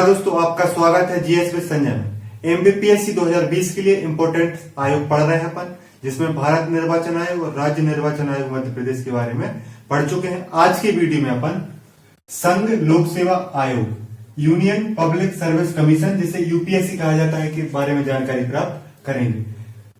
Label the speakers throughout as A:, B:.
A: नमस्कार दोस्तों, आपका स्वागत है जीएस विद संजय में। एमपीपीएससी 2020 के लिए इम्पोर्टेंट आयोग पढ़ रहे हैं अपन, जिसमें भारत निर्वाचन आयोग और राज्य निर्वाचन आयोग मध्य प्रदेश के बारे में पढ़ चुके हैं। आज की वीडियो में अपन संघ लोक सेवा आयोग, यूनियन पब्लिक सर्विस कमीशन, जिसे यूपीएससी कहा जाता है, के बारे में जानकारी प्राप्त करेंगे।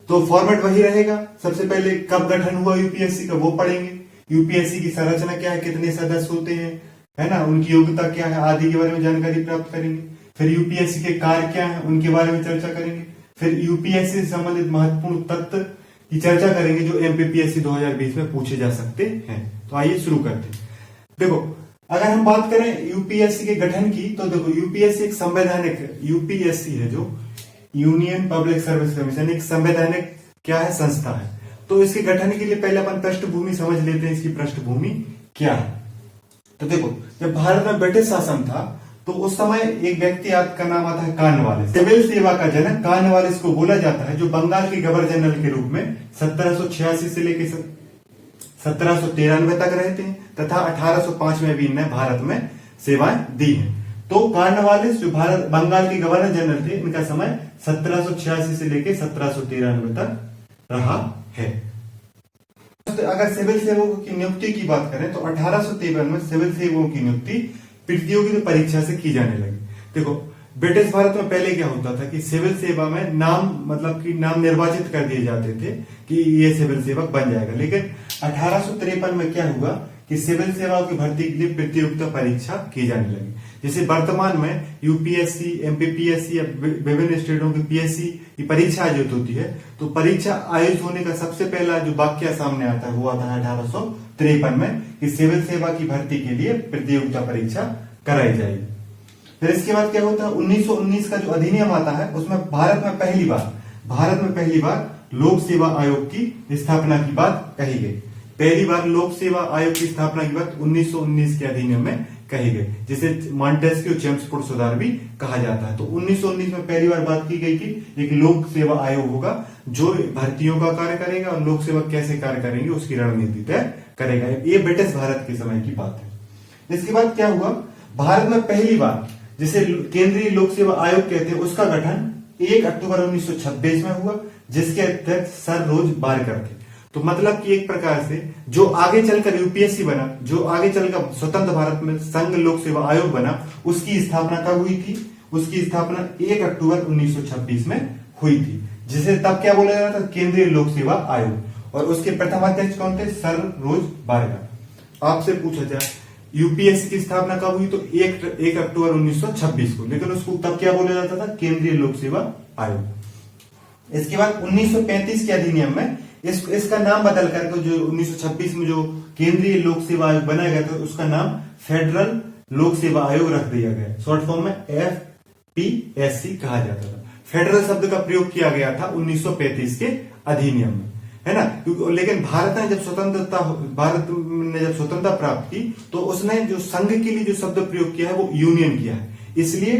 A: तो फॉर्मेट वही रहेगा। सबसे पहले कब गठन हुआ यूपीएससी का वो पढ़ेंगे, यूपीएससी की संरचना क्या है, कितने सदस्य होते हैं, है ना, उनकी योग्यता क्या है आदि के बारे में जानकारी प्राप्त करेंगे। फिर यूपीएससी के कार्य क्या है उनके बारे में चर्चा करेंगे। फिर यूपीएससी से संबंधित महत्वपूर्ण तत्व की चर्चा करेंगे जो एमपीपीएससी 2020 में पूछे जा सकते हैं। तो आइए शुरू करते हैं। देखो, अगर हम बात करें यूपीएससी के गठन की, तो देखो यूपीएससी एक संवैधानिक, यूपीएससी है जो यूनियन पब्लिक सर्विस कमीशन, एक संवैधानिक क्या है, संस्था है। तो इसके गठन के लिए पहले अपन पृष्ठभूमि समझ लेते हैं, इसकी पृष्ठभूमि क्या है। तो देखो, जब भारत में ब्रिटिश शासन था तो उस समय एक व्यक्ति का नाम आता है कॉर्नवालिस। सिविल सेवा का जनक कॉर्नवालिस को बोला जाता है, जो बंगाल के गवर्नर जनरल के रूप में 1786 से लेकर 1793 तक रहते हैं तथा 1805 में भी इन्हें भारत में सेवाएं दी हैं। तो कॉर्नवालिस जो भारत बंगाल के गवर्नर जनरल थे, इनका समय 1786 से लेकर 1793 तक रहा है। अगर सिविल सेवकों की नियुक्ति की बात करें तो 1853 में सिविल सेवकों की नियुक्ति प्रतियोगिता परीक्षा से की जाने लगी। देखो, ब्रिटिश भारत में पहले क्या होता था कि सिविल सेवा में नाम, मतलब कि नाम निर्वाचित कर दिए जाते थे कि ये सिविल सेवक बन जाएगा। लेकिन 1853 में क्या हुआ कि सिविल सेवाओं की भर्ती के लिए प्रतियोगिता परीक्षा की जाने लगी। जैसे वर्तमान में यूपीएससी, एमपीपीएससी या विभिन्न स्टेटों की पीएससी की परीक्षा आयोजित होती है, तो परीक्षा आयोजित होने का सबसे पहला जो वाक्य सामने आता है वो आता है 1853 में कि सिविल सेवा की भर्ती के लिए प्रतियोगिता परीक्षा कराई जाएगी। फिर इसके बाद क्या होता है, 1919 का जो अधिनियम आता है उसमें भारत में पहली बार लोक सेवा आयोग की स्थापना की बात कही गई। पहली बार लोक सेवा आयोग की स्थापना की बात 1919 के अधिनियम में कही गई, जिसे मॉन्टेस्क्यू चेम्सफोर्ड सुधार भी कहा जाता है। तो 1919 में पहली बार बात की गई कि एक लोक सेवा आयोग होगा जो भर्तियों का कार्य करेगा और लोक सेवक कैसे कार्य करेंगे उसकी रणनीति तय करेगा। ये ब्रिटिश भारत के समय की बात है। इसके बाद क्या हुआ, भारत में पहली बार जिसे केंद्रीय लोक सेवा आयोग कहते हैं उसका गठन 1 अक्टूबर 1926 में हुआ, जिसके अध्यक्ष सर रोज बारकर थे। तो मतलब कि एक प्रकार से जो आगे चलकर यूपीएससी बना, जो आगे चलकर स्वतंत्र भारत में संघ लोक सेवा आयोग बना, उसकी स्थापना कब हुई थी, उसकी स्थापना 1 अक्टूबर 1926 में हुई थी, जिसे तब क्या बोला जाता था, केंद्रीय लोक सेवा आयोग। और उसके प्रथम अध्यक्ष कौन थे, सर रोज बारकर। आपसे पूछा जाए यूपीएससी की स्थापना कब हुई, तो 1 अक्टूबर 1926 को, लेकिन उसको तब क्या बोला जाता था, केंद्रीय लोक सेवा आयोग। इसके बाद 1935 के अधिनियम में इसका नाम बदल करके जो 1926 में जो केंद्रीय लोक सेवा आयोग बनाया गया था उसका नाम फेडरल लोक सेवा आयोग रख दिया गया। शॉर्ट फॉर्म में एफपीएससी कहा जाता था। फेडरल शब्द का प्रयोग किया गया था 1935 के अधिनियम में, है ना। लेकिन भारत ने जब स्वतंत्रता प्राप्त की तो उसने जो संघ के लिए जो शब्द प्रयोग किया है वो यूनियन किया है। इसलिए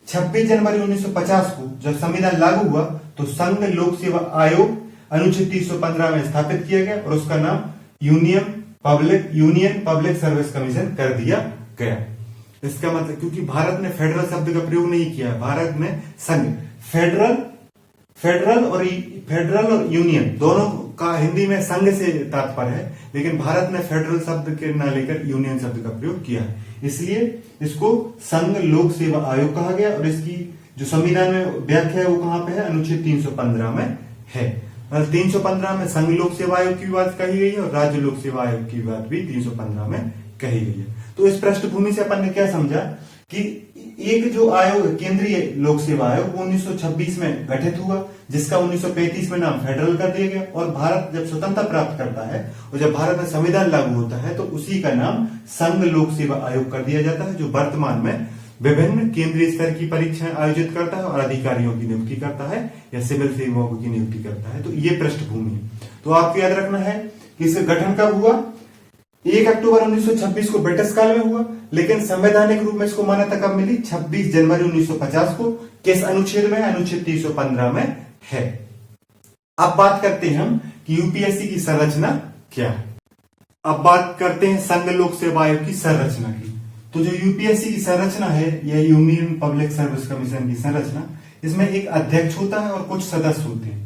A: 26 जनवरी 1950 को जब संविधान लागू हुआ तो संघ लोक सेवा आयोग अनुच्छेद 315 में स्थापित किया गया और उसका नाम यूनियन पब्लिक सर्विस कमीशन कर दिया गया। इसका मतलब, क्योंकि भारत ने फेडरल शब्द का प्रयोग नहीं किया, भारत ने संघ, फेडरल और यूनियन दोनों का हिंदी में संघ से तात्पर्य है, लेकिन भारत ने फेडरल शब्द के ना लेकर यूनियन शब्द का प्रयोग किया है। इसलिए इसको संघ लोक सेवा आयोग कहा गया और इसकी जो संविधान में व्याख्या है वो कहां पे है, अनुच्छेद 315 में है। 315 में संघ लोक सेवा आयोग की बात कही गई है और राज्य लोक सेवा आयोग की बात भी 315 में कही गई है। तो इस पृष्ठभूमि से अपन ने क्या समझा कि एक जो आयोग, केंद्रीय लोक सेवा आयोग, वो 1926 में गठित हुआ, जिसका 1935 में नाम फेडरल कर दिया गया। और भारत जब स्वतंत्रता प्राप्त करता है और जब भारत में संविधान लागू होता है तो उसी का नाम संघ लोक सेवा आयोग कर दिया जाता है, जो वर्तमान में विभिन्न केंद्रीय स्तर की परीक्षाएं आयोजित करता है और अधिकारियों की नियुक्ति करता है या सिविल सेवकों की नियुक्ति करता है। तो ये पृष्ठभूमि है। तो आपको याद रखना है कि इसका गठन कब हुआ, 1 अक्टूबर 1926 को ब्रिटिश काल में हुआ, लेकिन संवैधानिक रूप में इसको मान्यता कब मिली, 26 जनवरी 1950 को। किस अनुच्छेद में, अनुच्छेद 315 में है। अब बात करते हैं हम कि यूपीएससी की संरचना क्या है। अब बात करते हैं संघ लोक सेवा आयोग की संरचना की। तो जो यूपीएससी की संरचना है, यह यूनियन पब्लिक सर्विस कमीशन की संरचना, इसमें एक अध्यक्ष होता है और कुछ सदस्य होते हैं।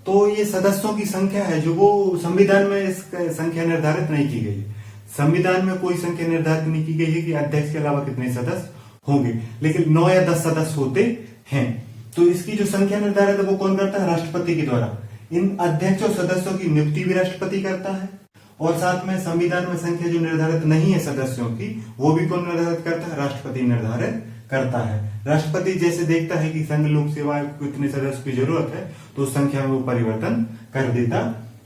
A: तो ये सदस्यों की संख्या है जो वो संविधान में इस संख्या निर्धारित नहीं की गई है। संविधान में कोई संख्या निर्धारित नहीं की गई है कि अध्यक्ष के अलावा कितने सदस्य होंगे, लेकिन 9 या 10 सदस्य होते हैं। तो इसकी जो संख्या निर्धारित है वो कौन करता है? राष्ट्रपति के द्वारा। इन अध्यक्ष और सदस्यों की नियुक्ति भी राष्ट्रपति करता है, और साथ में संविधान में संख्या जो निर्धारित नहीं है सदस्यों की, वो भी कौन निर्धारित करता है? राष्ट्रपति निर्धारित करता है। राष्ट्रपति जैसे देखता है कि संघ लोक सेवा को इतने सदस्य की जरूरत है, तो उस संख्या में वो परिवर्तन कर देता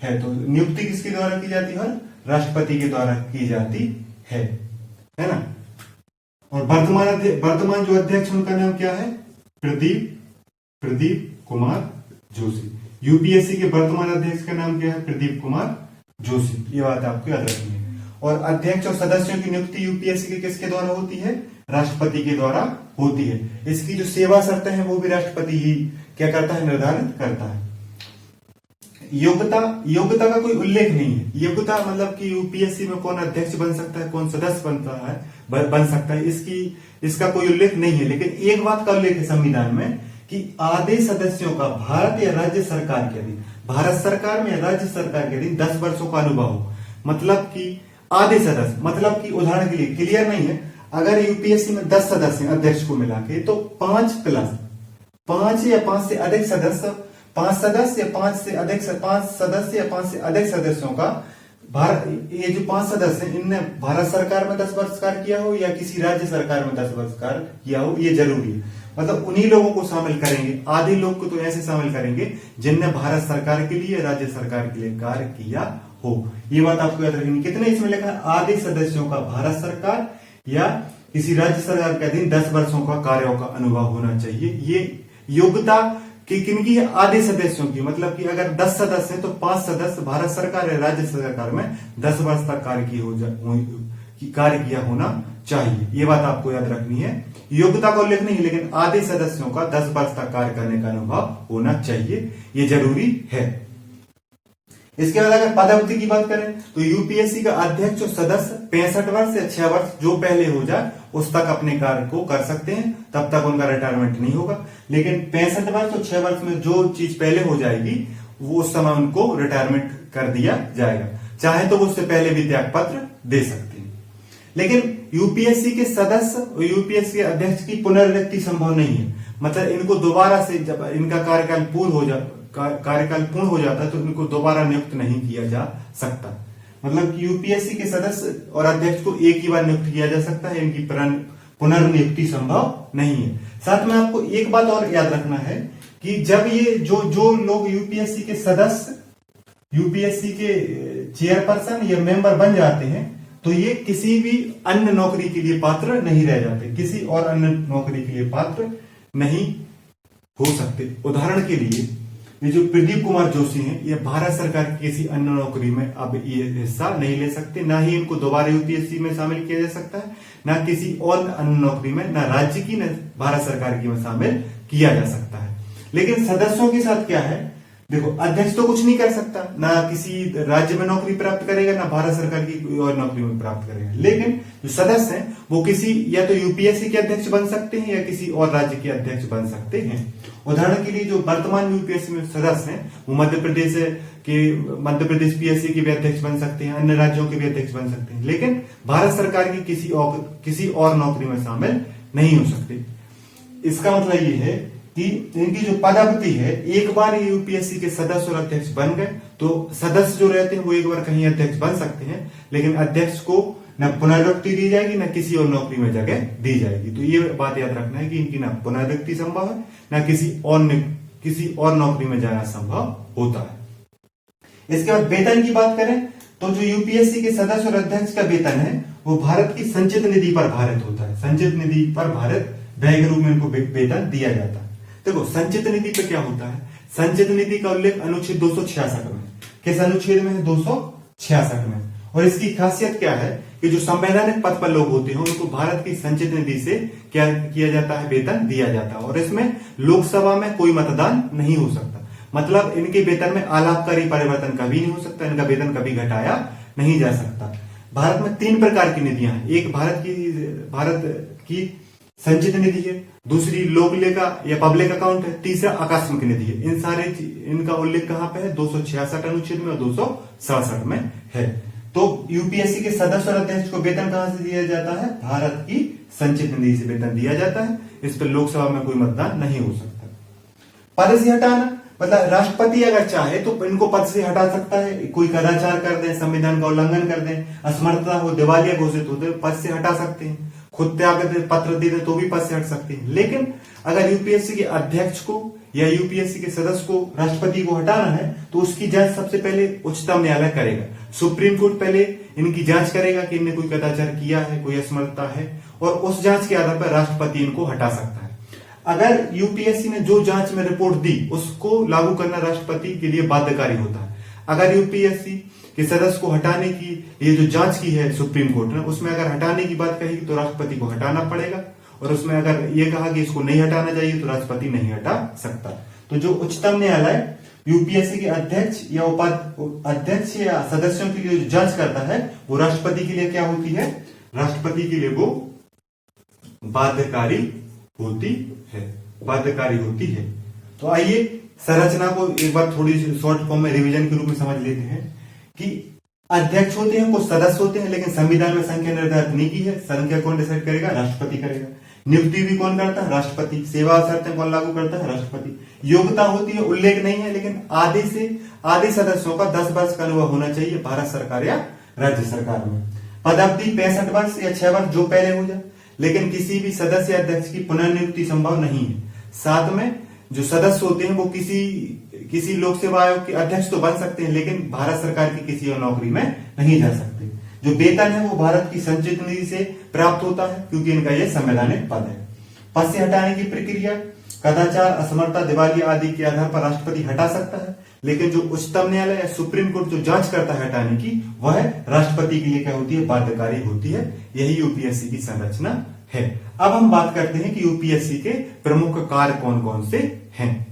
A: है। तो नियुक्ति किसके द्वारा की जाती है? राष्ट्रपति के द्वारा की जाती है ना। और वर्तमान जो अध्यक्ष, उनका नाम क्या है? प्रदीप कुमार जोशी। यूपीएससी के वर्तमान अध्यक्ष का नाम क्या है? प्रदीप कुमार जोशी। ये बात आपको याद रखनी है। और अध्यक्ष और सदस्यों की नियुक्ति यूपीएससी के किसके द्वारा होती है? राष्ट्रपति के द्वारा होती है। इसकी जो सेवा शर्तें हैं वो भी राष्ट्रपति ही क्या करता है? निर्धारित करता है। योग्यता का कोई उल्लेख नहीं है। योग्यता मतलब कि यूपीएससी में कौन अध्यक्ष बन सकता है, कौन सदस्य बन सकता है, इसका कोई उल्लेख नहीं है। लेकिन एक बात का उल्लेख है संविधान में कि आधे सदस्यों का भारत या राज्य सरकार के अधीन, भारत सरकार में या राज्य सरकार के अधीन 10 वर्षों का अनुभव हो। मतलब कि आधे सदस्य, मतलब कि उदाहरण के लिए क्लियर नहीं है, अगर यूपीएससी में 10 सदस्य हैं अध्यक्ष को मिला के, तो 5 प्लस 5 या 5 से अधिक सदस्य, 5 सदस्य या 5 से अधिक 5 सदस्य या 5 से अधिक सदस्यों का ये जो 5 सदस्य हैं, इनने भारत सरकार में 10 वर्ष कार्य किया हो या किसी राज्य सरकार में 10 वर्ष कार्य किया हो, ये जरूरी है। मतलब उन्हीं लोगों को शामिल करेंगे। आधे लोग को तो ऐसे शामिल करेंगे जिनने भारत सरकार के लिए, राज्य सरकार के लिए कार्य किया हो। ये बात आपको याद रखनी। कितने इसमें लिखा है? आधे सदस्यों का भारत सरकार या किसी राज्य सरकार के अधीन 10 वर्षों का कार्यों का अनुभव होना चाहिए। ये योग्यता कि किनकी है? आधे सदस्यों की। मतलब कि अगर 10 सदस्य हैं तो 5 सदस्य भारत सरकार या राज्य सरकार में 10 वर्ष तक कार्य किया होना चाहिए। ये बात आपको याद रखनी है। योग्यता का उल्लेख नहीं, लेकिन आधे सदस्यों का 10 वर्ष तक कार्य करने का अनुभव होना चाहिए, ये जरूरी है। इसके बाद अगर पदावधि की बात करें तो यूपीएससी का अध्यक्ष और सदस्य 65 वर्ष या 6 वर्ष जो पहले हो जाए उस तक अपने कार्य को कर सकते हैं, तब तक उनका रिटायरमेंट नहीं होगा। लेकिन 65 वर्ष और 6 वर्ष में जो चीज पहले हो जाएगी वो उस समय उनको रिटायरमेंट कर दिया जाएगा। चाहे तो वो उससे पहले भी त्याग पत्र दे सकते हैं। लेकिन यूपीएससी के सदस्य और यूपीएससी के अध्यक्ष की पुनर्नियुक्ति संभव नहीं है। मतलब इनको दोबारा से जब इनका कार्यकाल पूर्ण हो जाता है तो इनको दोबारा नियुक्त नहीं किया जा सकता। मतलब कि यूपीएससी के सदस्य और अध्यक्ष को एक ही बार नियुक्त किया जा सकता है, इनकी पुनर्नियुक्ति संभव नहीं है। साथ में आपको एक बात और याद रखना है कि जब ये जो लोग यूपीएससी के सदस्य, यूपीएससी के चेयरपर्सन या मेंबर बन जाते हैं, तो ये किसी भी अन्य नौकरी के लिए पात्र नहीं रह जाते, किसी और अन्य नौकरी के लिए पात्र नहीं हो सकते। उदाहरण के लिए ये जो प्रदीप कुमार जोशी हैं, ये भारत सरकार की किसी अन्य नौकरी में अब ये हिस्सा नहीं ले सकते, ना ही इनको दोबारा यूपीएससी में शामिल किया जा सकता है, ना किसी और अन्य नौकरी में, ना राज्य की न भारत सरकार की में शामिल किया जा सकता है। लेकिन सदस्यों के साथ क्या है? देखो, अध्यक्ष तो कुछ नहीं कर सकता, ना किसी राज्य में नौकरी प्राप्त करेगा, ना भारत सरकार की कोई और नौकरी में प्राप्त करेगा। लेकिन जो सदस्य हैं वो किसी या तो यूपीएससी के अध्यक्ष बन सकते हैं या किसी और राज्य के अध्यक्ष बन सकते हैं। उदाहरण के लिए जो वर्तमान यूपीएससी में सदस्य हैं वो मध्य प्रदेश पीएससी के भी अध्यक्ष बन सकते हैं, अन्य राज्यों के भी अध्यक्ष बन सकते हैं, लेकिन भारत सरकार की किसी और नौकरी में शामिल नहीं हो सकते। इसका मतलब ये है कि इनकी जो पदावधि है, एक बार ये यूपीएससी के सदस्य और अध्यक्ष बन गए तो सदस्य जो रहते हैं वो एक बार कहीं अध्यक्ष बन सकते हैं, लेकिन अध्यक्ष को न पुनर्नियुक्ति दी जाएगी, न किसी और नौकरी में जगह दी जाएगी। तो ये बात याद रखना है कि इनकी न पुनर्नियुक्ति संभव है, न किसी और नौकरी में जाना संभव होता है। इसके बाद वेतन की बात करें तो जो यूपीएससी के सदस्य और अध्यक्ष का वेतन है वो भारत की संचित निधि पर आधारित होता है। संचित निधि पर भारत व्यय के रूप में इनको वेतन दिया जाता है। देखो, संचित निधि पे क्या होता है? संचित निधि का उल्लेख अनुच्छेद 266 में, किस अनुच्छेद में है? 266 में। और इसकी खासियत क्या है कि जो संवैधानिक पद पर लोग होते हैं उनको भारत की संचित निधि से क्या किया जाता है? वेतन दिया जाता है। और इसमें लोकसभा में कोई मतदान नहीं हो सकता। मतलब इनके वेतन में आलापकारी परिवर्तन कभी नहीं हो सकता, इनका वेतन कभी घटाया नहीं जा सकता। भारत में 3 प्रकार की निधियां हैं। एक भारत की संचित निधि है, दूसरी लोक लेखा या पब्लिक अकाउंट है, तीसरा आकस्मिक निधि है। इनका उल्लेख कहां पे है? 266 अनुच्छेद में और 267 में है। तो यूपीएससी के सदस्य और अध्यक्ष को वेतन कहां से दिया जाता है? भारत की संचित निधि से वेतन दिया जाता है। इस पर लोकसभा में कोई मतदान नहीं हो सकता। पद से हटाना मतलब राष्ट्रपति अगर चाहे तो इनको पद से हटा सकता है। कोई कदाचार कर दे, संविधान का उल्लंघन कर दे, असमर्थता हो, दिवालिया घोषित होते, पद से हटा सकते हैं। खुद त्याग पत्र दे दे तो भी पद से हट सकते हैं। लेकिन अगर यूपीएससी के अध्यक्ष को या यूपीएससी के सदस्य को, राष्ट्रपति को हटाना है तो उसकी जांच सबसे पहले उच्चतम न्यायालय करेगा। सुप्रीम कोर्ट पहले इनकी जांच करेगा कि इनने कोई कदाचार किया है, कोई असमर्थता है, और उस जांच के आधार पर राष्ट्रपति इनको हटा सकता है। अगर यूपीएससी ने जो जांच में रिपोर्ट दी उसको लागू करना राष्ट्रपति के लिए बाध्यकारी होता है। अगर यूपीएससी के सदस्य को हटाने की ये जो जांच की है सुप्रीम कोर्ट ने, उसमें अगर हटाने की बात कही तो राष्ट्रपति को हटाना पड़ेगा, और उसमें अगर ये कहा कि इसको नहीं हटाना चाहिए तो राष्ट्रपति नहीं हटा सकता। तो जो उच्चतम न्यायालय यूपीएससी के अध्यक्ष या उपाध्यक्ष या सदस्यों के लिए जो जांच करता है वो राष्ट्रपति के लिए क्या होती है? राष्ट्रपति के लिए वो बाध्यकारी होती है, बाध्यकारी होती है। तो आइए संरचना को एक बार थोड़ी सी शॉर्ट फॉर्म में रिवीजन के रूप में समझ लेते हैं कि अध्यक्ष होते हैं, कुछ सदस्य होते हैं, लेकिन संविधान में संख्या निर्धारित नहीं की है। संख्या कौन डिसाइड करेगा? राष्ट्रपति करेगा। नियुक्ति भी कौन करता है? राष्ट्रपति। सेवा शर्तें कौन लागू करता है? राष्ट्रपति। योग्यता होती है, उल्लेख नहीं है, लेकिन आधे सदस्यों का 10 वर्ष का अनुभव होना चाहिए भारत सरकार या राज्य सरकार में। पदावधि 65 वर्ष या 6 वर्ष जो पहले हो जाए, लेकिन किसी भी सदस्य या अध्यक्ष की पुनर्नियुक्ति संभव नहीं है। साथ में जो सदस्य होते हैं वो किसी लोक सेवा आयोग के अध्यक्ष तो बन सकते हैं, लेकिन भारत सरकार की किसी और नौकरी में नहीं जा सकते। जो वेतन है वो भारत की संचित निधि से प्राप्त होता है, क्योंकि इनका यह संवैधानिक पद है। पद से हटाने की प्रक्रिया कदाचार, असमर्थता, दिवालिया आदि के आधार पर राष्ट्रपति हटा सकता है, लेकिन जो उच्चतम न्यायालय या सुप्रीम कोर्ट जो जांच करता है हटाने की, वह राष्ट्रपति के लिए क्या होती है? बाध्यकारी होती है। यही यूपीएससी की संरचना है। अब हम बात करते हैं कि यूपीएससी के प्रमुख कार्य कौन कौन से हैं।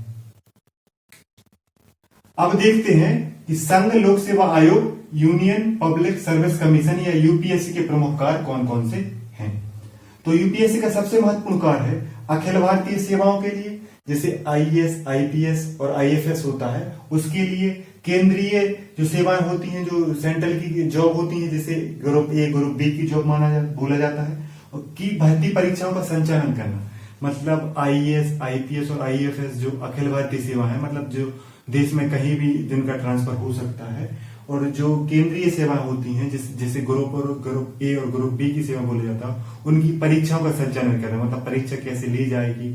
A: अब देखते हैं कि संघ लोक सेवा आयोग, यूनियन पब्लिक सर्विस कमीशन या यूपीएससी के प्रमुख कार्य कौन कौन से हैं। तो यूपीएससी का सबसे महत्वपूर्ण कार्य है अखिल भारतीय सेवाओं के लिए, जैसे आईएएस, आईपीएस और आईएफएस होता है, उसके लिए केंद्रीय जो सेवाएं होती हैं, जो सेंट्रल की जॉब होती हैं, जैसे ग्रुप ए, ग्रुप बी की जॉब बोला जाता है, की भर्ती परीक्षाओं का संचालन करना। मतलब आईएएस, आईपीएस और आईएफएस जो अखिल भारतीय सेवा है, मतलब जो देश में कहीं भी जिनका ट्रांसफर हो सकता है, और जो केंद्रीय सेवा होती हैं जैसे ग्रुप ए और ग्रुप बी की सेवा बोला जाता है, उनकी परीक्षाओं का संचालन करना। मतलब परीक्षा कैसे ली जाएगी,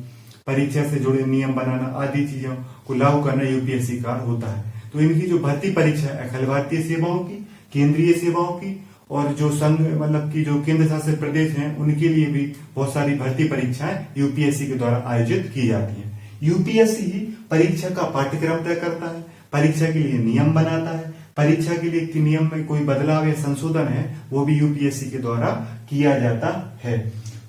A: परीक्षा से जुड़े नियम बनाना आदि चीजों को लागू करना यूपीएससी का होता है। तो इनकी जो भर्ती परीक्षा है अखिल भारतीय सेवाओं की, केंद्रीय सेवाओं की, और जो संघ मतलब की जो केंद्र शासित प्रदेश हैं उनके लिए भी बहुत सारी भर्ती परीक्षाएं यूपीएससी के द्वारा आयोजित की जाती हैं। यूपीएससी ही परीक्षा का पाठ्यक्रम तय करता है, परीक्षा के लिए नियम बनाता है, परीक्षा के लिए नियम में कोई बदलाव या संशोधन है वो भी यूपीएससी के द्वारा किया जाता है।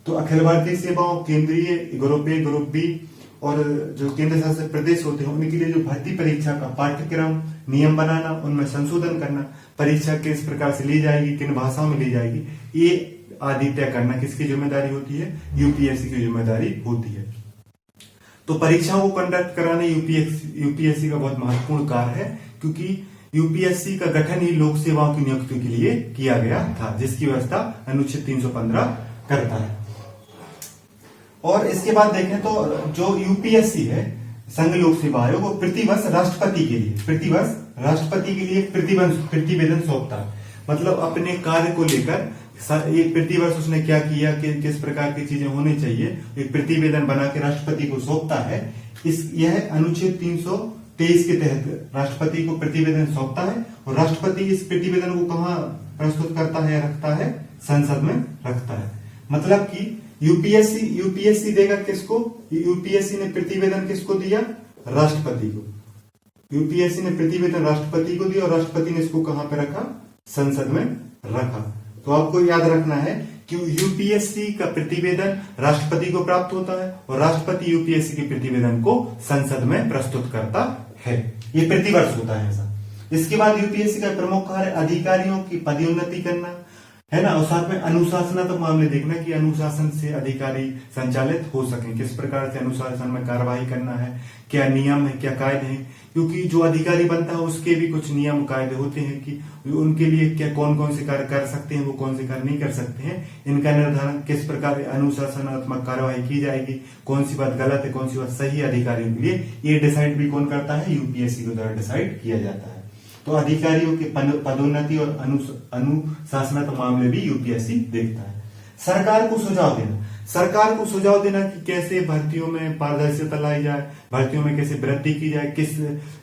A: तो अखिल भारतीय सेवाओं, केंद्रीय, ग्रुप ए, ग्रुप बी और जो केंद्र शासित प्रदेश होते हैं उनके लिए जो भर्ती परीक्षा का पाठ्यक्रम, नियम बनाना, उनमें संशोधन करना, परीक्षा किस प्रकार से ली जाएगी, किन भाषाओं में ली जाएगी, ये आदि तय करना किसकी जिम्मेदारी होती है? यूपीएससी की जिम्मेदारी होती है। तो परीक्षाओं को कंडक्ट कराना यूपीएससी का बहुत महत्वपूर्ण कार्य है, क्योंकि यूपीएससी का गठन ही लोक सेवाओं की नियुक्ति के लिए किया गया था, जिसकी व्यवस्था अनुच्छेद 315 करता है। और इसके बाद देखें तो जो यूपीएससी है, संघ लोक सेवा आयोग, वो प्रतिवर्ष राष्ट्रपति के लिए प्रतिवेदन सौंपता है। मतलब अपने कार्य को लेकर एक प्रतिवर्ष उसने क्या किया, किस प्रकार की चीजें होनी चाहिए, एक प्रतिवेदन बना के राष्ट्रपति को सौंपता है। यह अनुच्छेद 323 के तहत राष्ट्रपति को प्रतिवेदन सौंपता है, और राष्ट्रपति इस प्रतिवेदन को कहाँ प्रस्तुत करता है, रखता है? संसद में रखता है। मतलब कि यूपीएससी देगा किसको? यूपीएससी ने प्रतिवेदन किसको दिया? राष्ट्रपति को। यूपीएससी ने प्रतिवेदन राष्ट्रपति को दिया, और राष्ट्रपति ने इसको कहां पे रखा? संसद में रखा। तो आपको याद रखना है कि यूपीएससी का प्रतिवेदन राष्ट्रपति को प्राप्त होता है, और राष्ट्रपति यूपीएससी के प्रतिवेदन को संसद में प्रस्तुत करता है। ये प्रतिवर्ष होता है ऐसा। इसके बाद यूपीएससी का प्रमुख कार्य अधिकारियों की पदोन्नति करना, है ना। और साथ में अनुशासनात्मक मामले देखना कि अनुशासन से अधिकारी संचालित हो सके, किस प्रकार से अनुशासन में कार्यवाही करना है, क्या नियम है, क्या कायदे हैं, क्योंकि जो अधिकारी बनता है उसके भी कुछ नियम कायदे होते हैं कि उनके लिए क्या कौन कौन से कार्य कर सकते हैं, वो कौन से कार्य नहीं कर सकते हैं, इनका निर्धारण किस प्रकार अनुशासनात्मक कार्यवाही की जाएगी, कौन सी बात गलत है, कौन सी बात सही है अधिकारियों के लिए, ये डिसाइड भी कौन करता है, यूपीएससी के द्वारा डिसाइड किया जाता है। तो अधिकारियों के पदोन्नति और अनुशासनात्मक मामले भी यूपीएससी देखता है। सरकार को सुझाव देना, सरकार को सुझाव देना कि कैसे भर्तियों में पारदर्शिता लाई जाए, भर्तियों में कैसे वृद्धि की जाए,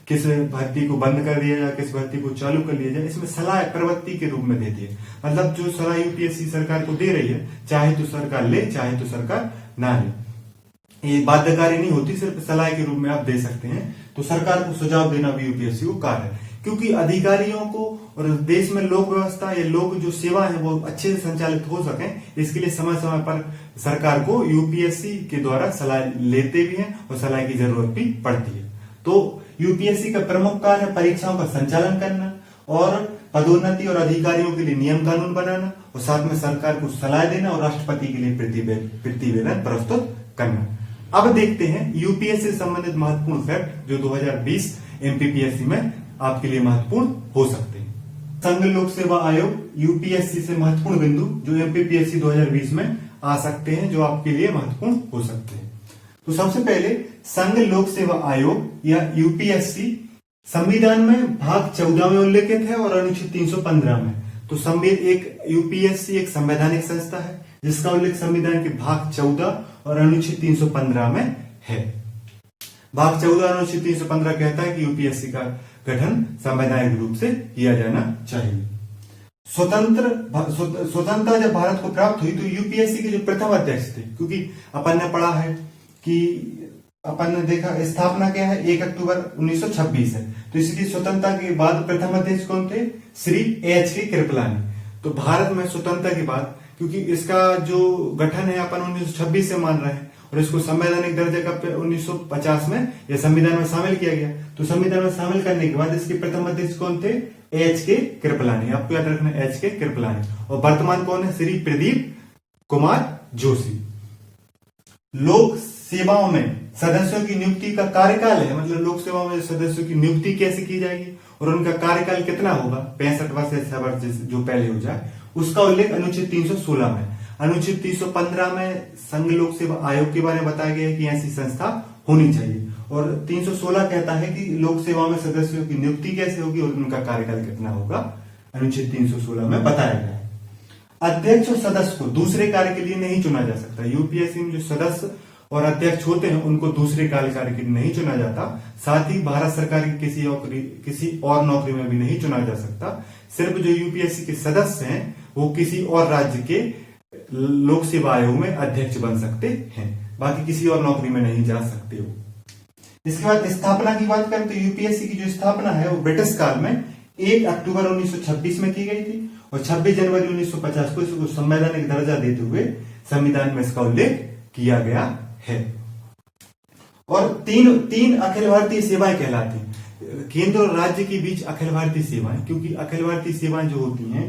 A: किस भर्ती को बंद कर दिया जाए, किस भर्ती को चालू कर लिया जाए, इसमें सलाह प्रवृत्ति के रूप में देती है। मतलब जो सलाह यूपीएससी सरकार को दे रही है, चाहे तो सरकार ले चाहे तो सरकार ना ले, ये बाध्यकारी नहीं होती, सिर्फ सलाह के रूप में आप दे सकते हैं। तो सरकार को सुझाव देना भी यूपीएससी को कार्य है, क्योंकि अधिकारियों को और देश में लोक व्यवस्था या लोक जो सेवा है वो अच्छे से संचालित हो सके, इसके लिए समय समय पर सरकार को यूपीएससी के द्वारा सलाह लेते भी हैं और सलाह की जरूरत भी पड़ती है। तो यूपीएससी का प्रमुख कार्य है परीक्षाओं का संचालन करना और पदोन्नति और अधिकारियों के लिए नियम कानून बनाना और साथ में सरकार को सलाह देना और राष्ट्रपति के लिए प्रतिवेदन प्रस्तुत करना। अब देखते हैं यूपीएससी से संबंधित महत्वपूर्ण फैक्ट जो 2020 एमपीपीएससी में आपके लिए महत्वपूर्ण हो सकते हैं। संघ लोक सेवा आयोग यूपीएससी से महत्वपूर्ण बिंदु जो एमपीपीएससी 2020 में आ सकते हैं, जो आपके लिए महत्वपूर्ण हो सकते हैं। तो सबसे पहले संघ लोक सेवा आयोग या यूपीएससी संविधान में भाग 14 में उल्लेखित है और अनुच्छेद 315 में। तो एक यूपीएससी एक संवैधानिक संस्था है जिसका उल्लेख संविधान के भाग 14 और अनुच्छेद 315 में है। भाग 14 अनुच्छेद 315 कहता है कि यूपीएससी का गठन संवैधानिक रूप से किया जाना चाहिए। स्वतंत्रता जब भारत को प्राप्त हुई तो यूपीएससी के जो प्रथम अध्यक्ष थे, क्योंकि अपन ने पढ़ा है कि अपन ने देखा स्थापना क्या है 1 अक्टूबर 1926 है, तो इसलिए स्वतंत्रता के बाद प्रथम अध्यक्ष कौन थे, श्री एच.के. कृपलानी। तो भारत में स्वतंत्रता के बाद, क्योंकि इसका जो गठन है अपन 1926 से मान रहे हैं और इसको संवैधानिक दर्जे का 1950 में या संविधान में शामिल किया गया, तो संविधान में शामिल करने के बाद इसके प्रथम अध्यक्ष कौन थे, एच.के. कृपलानी। आपको याद रखना एच.के. कृपलानी। और वर्तमान कौन है, श्री प्रदीप कुमार जोशी। लोक सेवाओं में सदस्यों की नियुक्ति का कार्यकाल है, मतलब लोक सेवाओं में सदस्यों की नियुक्ति कैसे की जाएगी और उनका कार्यकाल कितना होगा, 65 वर्ष या 6 वर्ष जो पहले हो जाए, उसका उल्लेख अनुच्छेद 316 में। अनुच्छेद 315 में संघ लोक सेवा आयोग के बारे में बताया गया है कि ऐसी संस्था होनी चाहिए, और 316 कहता है कि लोक सेवा में सदस्यों की नियुक्ति कैसे होगी और उनका कार्यकाल कितना होगा, अनुच्छेद 316 में बताया गया है। अध्यक्ष और सदस्य को दूसरे कार्य के लिए नहीं चुना जा सकता। यूपीएससी में जो सदस्य और अध्यक्ष होते हैं उनको दूसरे कार्य के लिए नहीं चुना जाता। साथ ही भारत सरकार की किसी और नौकरी में भी नहीं चुना जा सकता। सिर्फ जो यूपीएससी के सदस्य हैं वो किसी और राज्य के लोक सेवा आयोग में अध्यक्ष बन सकते हैं, बाकी किसी और नौकरी में नहीं जा सकते हो। इसके बाद स्थापना की बात करें तो यूपीएससी की जो स्थापना है वो ब्रिटिश काल में 1 अक्टूबर 1926 में की गई थी और 26 जनवरी 1950 को इसको संवैधानिक दर्जा देते हुए संविधान में इसका उल्लेख किया गया है। और तीन अखिल भारतीय सेवाएं कहलाती हैं। केंद्र और राज्य के बीच अखिल भारतीय सेवाएं, क्योंकि अखिल भारतीय सेवाएं जो होती हैं,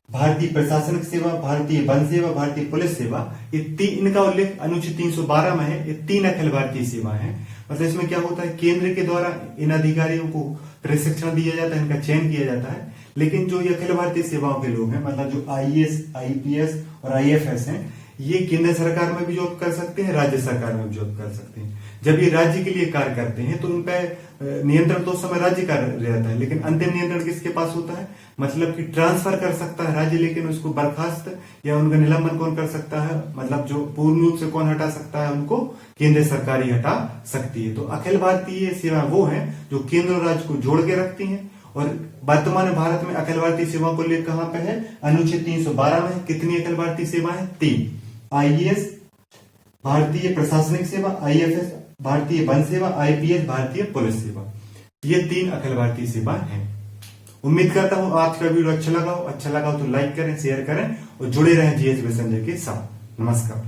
A: भारतीय प्रशासनिक सेवा, भारतीय वन सेवा, भारतीय पुलिस सेवा, ये इनका उल्लेख अनुच्छेद 312 में है। ये 3 अखिल भारतीय सेवाएं हैं। मतलब इसमें क्या होता है, केंद्र के द्वारा इन अधिकारियों को प्रशिक्षण दिया जाता है, इनका चयन किया जाता है, लेकिन जो ये अखिल भारतीय सेवाओं के लोग हैं, मतलब जो आईएएस, आईपीएस और आईएफएस हैं, ये केंद्र सरकार में भी जॉब कर सकते हैं, राज्य सरकार में भी जॉब कर सकते हैं। जब ये राज्य के लिए कार्य करते हैं तो उन पर नियंत्रण तो उस समय राज्य का रहता है, लेकिन अंतिम नियंत्रण किसके पास होता है, मतलब कि ट्रांसफर कर सकता है राज्य, लेकिन उसको बर्खास्त या उनका निलंबन कौन कर सकता है, मतलब जो पूर्ण रूप से कौन हटा सकता है, उनको केंद्र सरकार ही हटा सकती है। तो अखिल भारतीय सेवा वो है जो केंद्र और राज्य को जोड़ के रखती हैं। और वर्तमान भारत में अखिल भारतीय सेवाओं को लेकर कहां पे है, अनुच्छेद 312 में। कितनी अखिल भारतीय सेवाएं, 3। आईएएस भारतीय प्रशासनिक सेवा, आईएफएस भारतीय वन सेवा, आईपीएस भारतीय पुलिस सेवा, ये 3 अखिल भारतीय सेवाएं हैं। उम्मीद करता हूं आज का वीडियो अच्छा लगा हो तो लाइक करें, शेयर करें और जुड़े रहें जीएस विद संजय के साथ। नमस्कार।